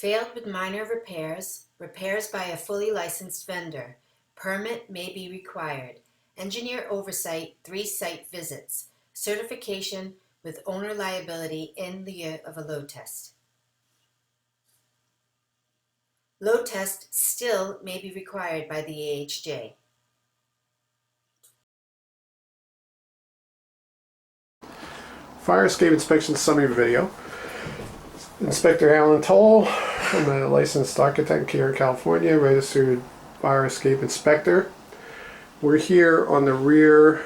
Failed with minor repairs, repairs by a fully licensed vendor. Permit may be required. Engineer oversight, 3 site visits. Certification with owner liability in lieu of a load test. Load test still may be required by the AHJ. Fire escape inspection summary video. Inspector Alan Toll, I'm a licensed architect here in California, registered fire escape inspector. We're here on the rear,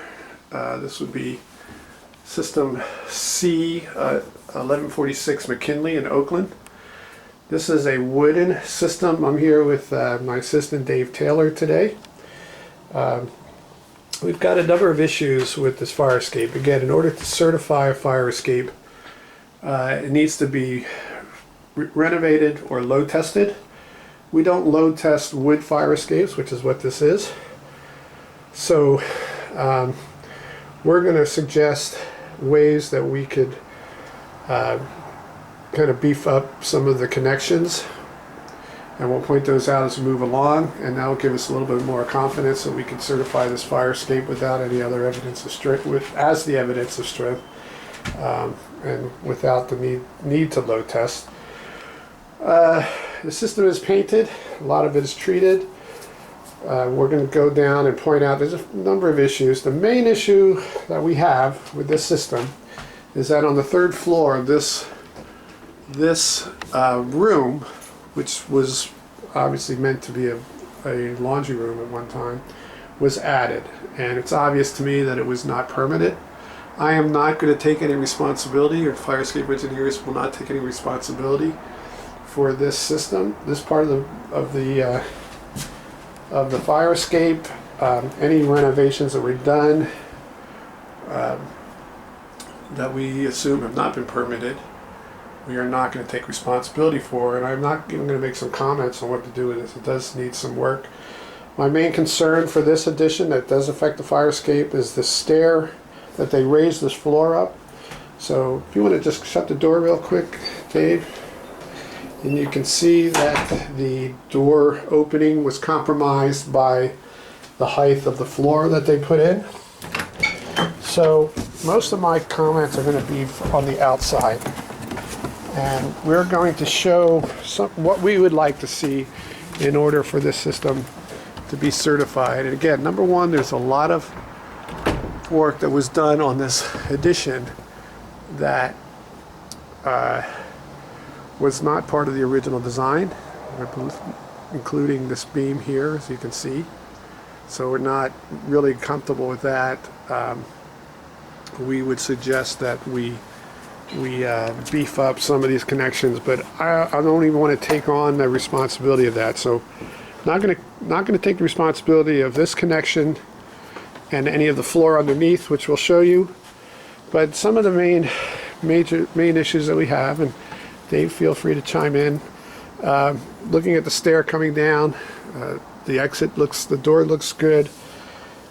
this would be system C 1146 McKinley in Oakland. This is a wooden system. I'm here with my assistant Dave Taylor today. We've got a number of issues with this fire escape. Again, in order to certify a fire escape, it needs to be renovated or load tested. We don't load test wood fire escapes, which is what this is. So we're going to suggest ways that we could kind of beef up some of the connections, and we'll point those out as we move along, and that'll give us a little bit more confidence that we can certify this fire escape without any other evidence of strength, as the evidence of strength, and without the need to load test. The system is painted, a lot of it is treated. We're going to go down and point out there's a number of issues. The main issue that we have with this system is that on the 3rd floor, this room, which was obviously meant to be a laundry room at one time, was added, and it's obvious to me that it was not permitted. I am not going to take any responsibility, or fire escape engineers will not take any responsibility for this system, this part of the fire escape. Any renovations that were done that we assume have not been permitted, we are not going to take responsibility for, and I'm not even going to make some comments on what to do with this. It does need some work. My main concern for this addition that does affect the fire escape is the stair that they raised this floor up. So if you want to just shut the door real quick, Dave, and you can see that the door opening was compromised by the height of the floor that they put in. So most of my comments are going to be on the outside, and we're going to show what we would like to see in order for this system to be certified. And again, number one, there's a lot of work that was done on this addition that was not part of the original design, including this beam here, as you can see. So we're not really comfortable with that. We would suggest that we beef up some of these connections, but I don't even want to take on the responsibility of that. So not going to take the responsibility of this connection and any of the floor underneath, which we'll show you. But some of the main issues that we have, and Dave, feel free to chime in. Looking at the stair coming down, the door looks good,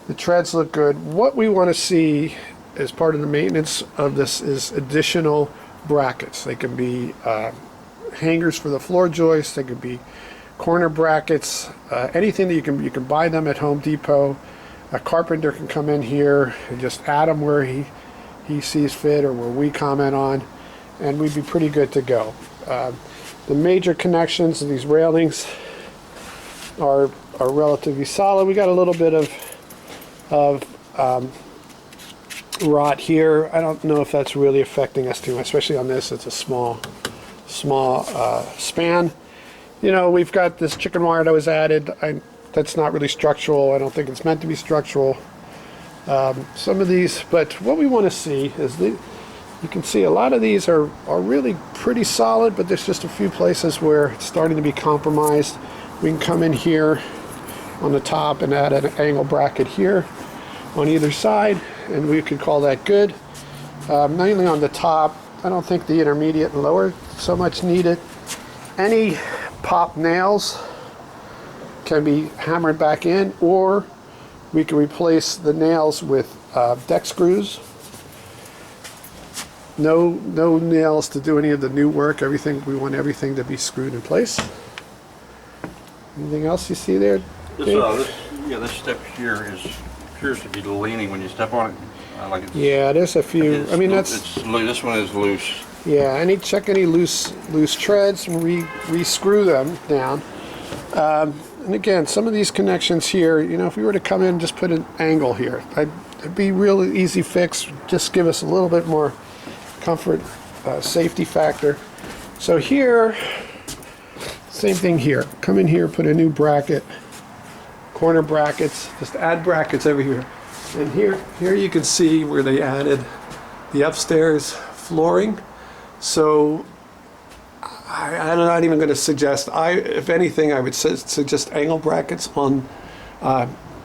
the treads look good. What we want to see as part of the maintenance of this is additional brackets. They can be hangers for the floor joists, they could be corner brackets, anything that you can buy them at Home Depot. A carpenter can come in here and just add them where he sees fit, or where we comment on, and we'd be pretty good to go. The major connections of these railings are relatively solid. We got a little bit of rot here. I don't know if that's really affecting us too much, especially on this. It's a small span. You know, we've got this chicken wire that was added. That's not really structural. I don't think it's meant to be structural. Some of these, but what we want to see is you can see a lot of these are really pretty solid, but there's just a few places where it's starting to be compromised. We can come in here on the top and add an angle bracket here on either side, and we could call that good. Mainly on the top, I don't think the intermediate and lower so much needed. Any pop nails can be hammered back in, or we can replace the nails with deck screws. no nails to do any of the new work. We want everything to be screwed in place. Anything else you see there, Dave? This step here appears to be leaning when you step on it. Like it's, Yeah, there's a few. I mean, this one is loose. Yeah, check any loose treads and re-screw them down. And again, some of these connections here, you know, if we were to come in and just put an angle here, it'd be real easy fix. Just give us a little bit more comfort, safety factor. So here, same thing here. Come in here, put a new bracket, corner brackets, just add brackets over here. And here you can see where they added the upstairs flooring. So I'm not even going to suggest, if anything, I would suggest angle brackets on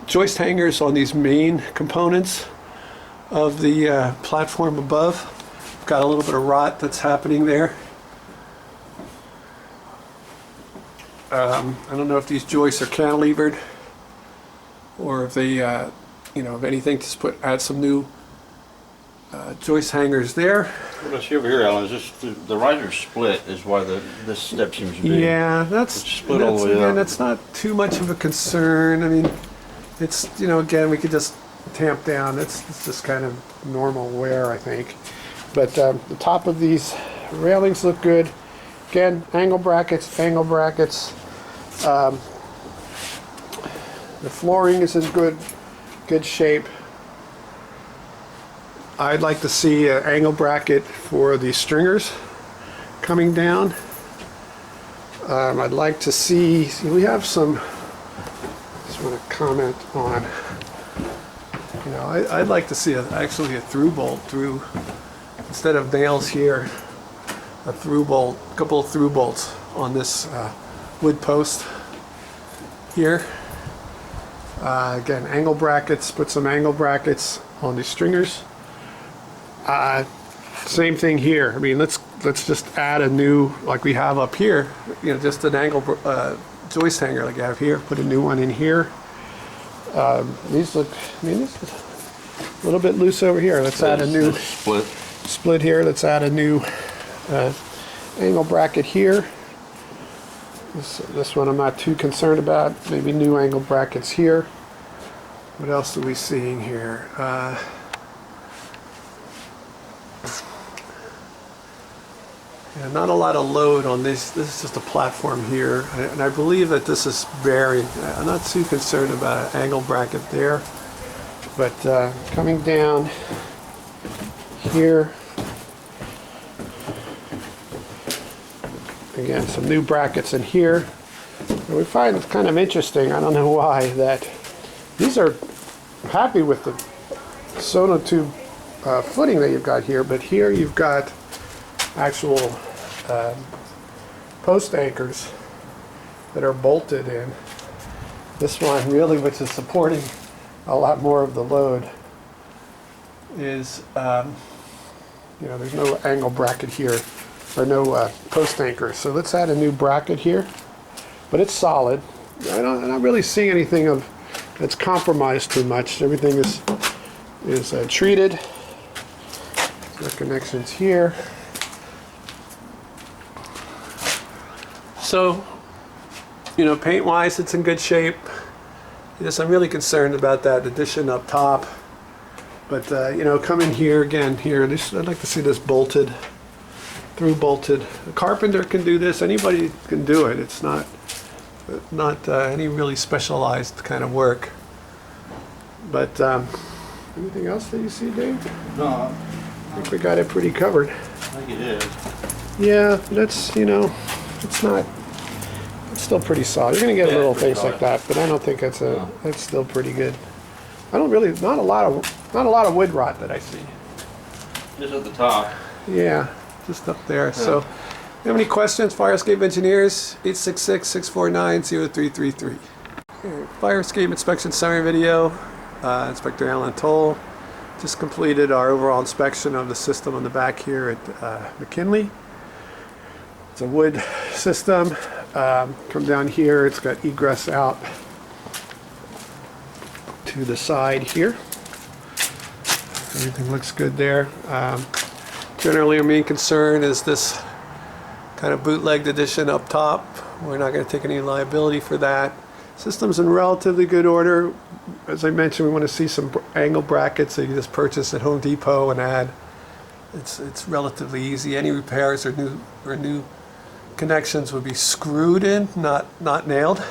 joist hangers on these main components of the platform above. Got a little bit of rot that's happening there. I don't know if these joists are cantilevered or if they, you know, if anything, just add some new joist hangers there. What I see over here, Alan, is just the riser split is why this step seems to be. Yeah, that's split all the way again, up. that's not too much of a concern. I mean, it's, you know, again, we could just tamp down. It's just kind of normal wear, I think. But the top of these railings look good. Again, angle brackets. The flooring is in good shape. I'd like to see an angle bracket for the stringers coming down. I'd like to see we have some, just want to comment on, you know, I'd like to see actually a through bolt through, instead of nails here, a through bolt, a couple of through bolts on this wood post here. Again, angle brackets, put some angle brackets on these stringers. Same thing here. I mean, let's just add a new, like we have up here, you know, just an angle joist hanger like I have here. Put a new one in here. These look, I mean, this is a little bit loose over here. Let's add a new split here. Let's add a new angle bracket here. This one I'm not too concerned about. Maybe new angle brackets here. What else are we seeing here? Yeah, not a lot of load on this. This is just a platform here, and I believe that this is bearing. I'm not too concerned about an angle bracket there, but coming down here, again, some new brackets in here. And we find it's kind of interesting, I don't know why, that these are happy with the sonotube footing that you've got here, but here you've got actual post anchors that are bolted in. This one really, which is supporting a lot more of the load, is, you know, there's no angle bracket here, or no post anchor. So let's add a new bracket here, but it's solid. I'm not really seeing anything that's compromised too much. Everything is treated. The connections here. So, you know, paint-wise, it's in good shape. Yes, I'm really concerned about that addition up top. But, you know, come in here again, here. I'd like to see this bolted, through bolted. A carpenter can do this. Anybody can do it. It's not any really specialized kind of work. But anything else that you see, Dave? No. I think we got it pretty covered. I think it is. Yeah, that's, you know, it's not. It's still pretty solid. You're gonna get little things like that, but I don't think that's still pretty good. I don't really, not a lot of wood rot that I see. Just at the top. Yeah, just up there. Yeah. So, if you have any questions, Fire Escape Engineers, 866-649-0333. Fire Escape Inspection Summary Video. Inspector Alan Toll just completed our overall inspection of the system on the back here at McKinley. It's a wood system. Come down here, it's got egress out to the side here. Everything looks good there. Generally, our main concern is this kind of bootlegged edition up top. We're not going to take any liability for that. System's in relatively good order. As I mentioned, we want to see some angle brackets that you just purchase at Home Depot and add. It's relatively easy. Any repairs or new connections would be screwed in, not nailed.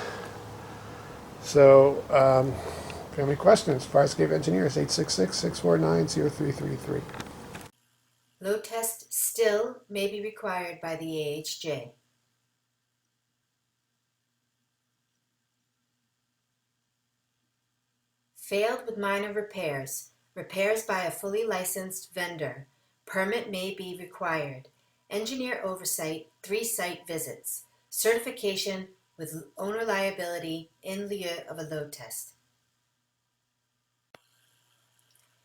So, if you have any questions, Fire Escape Engineers, 866-649-0333. Load test still may be required by the AHJ. Failed with minor repairs. Repairs by a fully licensed vendor. Permit may be required. Engineer oversight, 3 site visits. Certification with owner liability in lieu of a load test.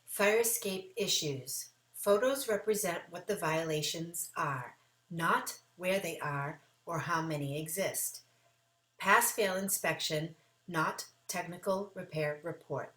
Fire escape issues. Photos represent what the violations are, not where they are or how many exist. Pass-fail inspection, not technical repair report.